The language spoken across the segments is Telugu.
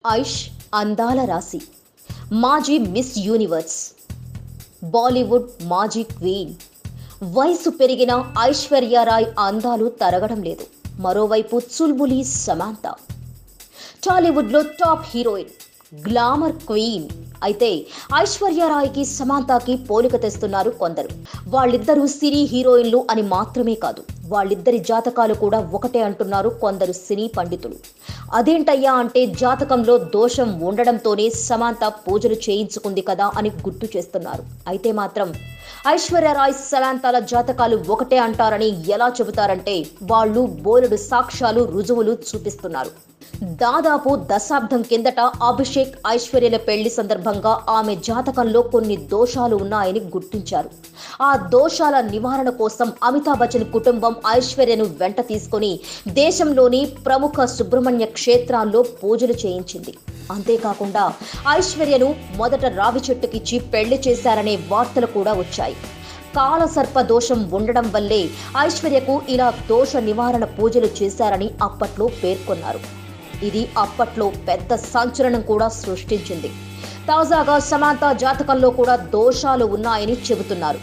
ఐష్ అందాల రాశి, మాజీ మిస్ యూనివర్స్, బాలీవుడ్ మాజీ క్వీన్. వయసు పెరిగిన ఐశ్వర్యారాయ్ అందాలు తరగడం లేదు. మరోవైపు చుల్బులి సమాంత, టాలీవుడ్లో టాప్ హీరోయిన్, గ్లామర్ క్వీన్. అయితే ఐశ్వర్యారాయ్కి సమాంతకి పోలిక తెస్తున్నారు కొందరు. వాళ్ళిద్దరూ సినీ హీరోయిన్లు అని మాత్రమే కాదు, వాళ్ళిద్దరి జాతకాలు కూడా ఒకటే అంటున్నారు కొందరు సినీ పండితులు. అదేంటయ్యా అంటే జాతకంలో దోషం ఉండడంతోనే సమాంత పూజలు చేయించుకుంది కదా అని గుర్తు చేస్తున్నారు. అయితే మాత్రం ఐశ్వర్యరాయ్ సమాంతల జాతకాలు ఒకటే అంటారని ఎలా చెబుతారంటే వాళ్ళు బోలెడు సాక్ష్యాలు రుజువులు చూపిస్తున్నారు. దాదాపు దశాబ్దం కిందట అభిషేక్ ఐశ్వర్యల పెళ్లి సందర్భంగా ఆమె జాతకంలో కొన్ని దోషాలు ఉన్నాయని గుర్తించారు. ఆ దోషాల నివారణ కోసం అమితాబ్ బచ్చన్ కుటుంబం ఐశ్వర్యను వెంట తీసుకుని దేశంలోని ప్రముఖ సుబ్రహ్మణ్య క్షేత్రాల్లో పూజలు చేయించింది. అంతేకాకుండా ఐశ్వర్యను మొదట రావి చెట్టుకిచ్చి పెళ్లి చేశారనే వార్తలు కూడా వచ్చాయి. కాలసర్ప దోషం ఉండడం వల్లే ఐశ్వర్యకు ఇలా దోష నివారణ పూజలు చేశారని అప్పట్లో పేర్కొన్నారు. ఇది అప్పట్లో పెద్ద సంచలనం కూడా సృష్టించింది. తాజాగా సమాంత జాతకంలో కూడా దోషాలు ఉన్నాయని చెబుతున్నారు.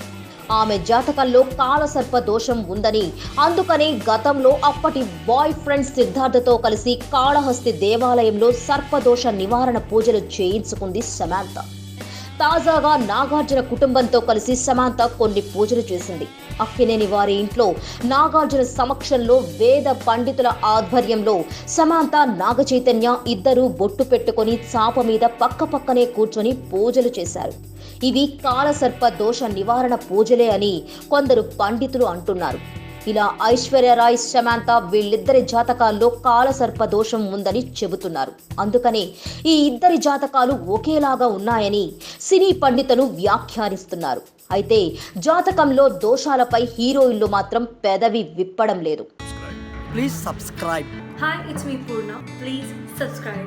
ఆమె జాతకంలో కాలసర్ప దోషం ఉందని, అందుకని గతంలో అప్పటి బాయ్ ఫ్రెండ్ సిద్ధార్థతో కలిసి కాళహస్తి దేవాలయంలో సర్పదోష నివారణ పూజలు చేయించుకుంది సమాంత. తాజాగా నాగార్జున కుటుంబంతో కలిసి సమాంత కొన్ని పూజలు చేసింది. అక్కినేని వారి ఇంట్లో నాగార్జున సమక్షంలో వేద పండితుల ఆధ్వర్యంలో సమాంత, నాగచైతన్య ఇద్దరూ బొట్టు పెట్టుకుని చాప మీద పక్కపక్కనే కూర్చొని పూజలు చేశారు. ఇవి కాలసర్ప దోష నివారణ పూజలే అని కొందరు పండితులు అంటున్నారు. ఇలా ఐశ్వర్యరాయ్ సమాంత వీళ్ళిద్దరి జాతకాల్లో కాలసర్ప దోషం ఉందని చెబుతున్నారు. అందుకనే ఈ ఇద్దరి జాతకాలు ఒకేలాగా ఉన్నాయని సినీ పండితులు వ్యాఖ్యానిస్తున్నారు. అయితే జాతకంలో దోషాలపై హీరోయిన్లు మాత్రం పెదవి విప్పడం లేదు. Please subscribe. Hi, it's me Purna. Please subscribe.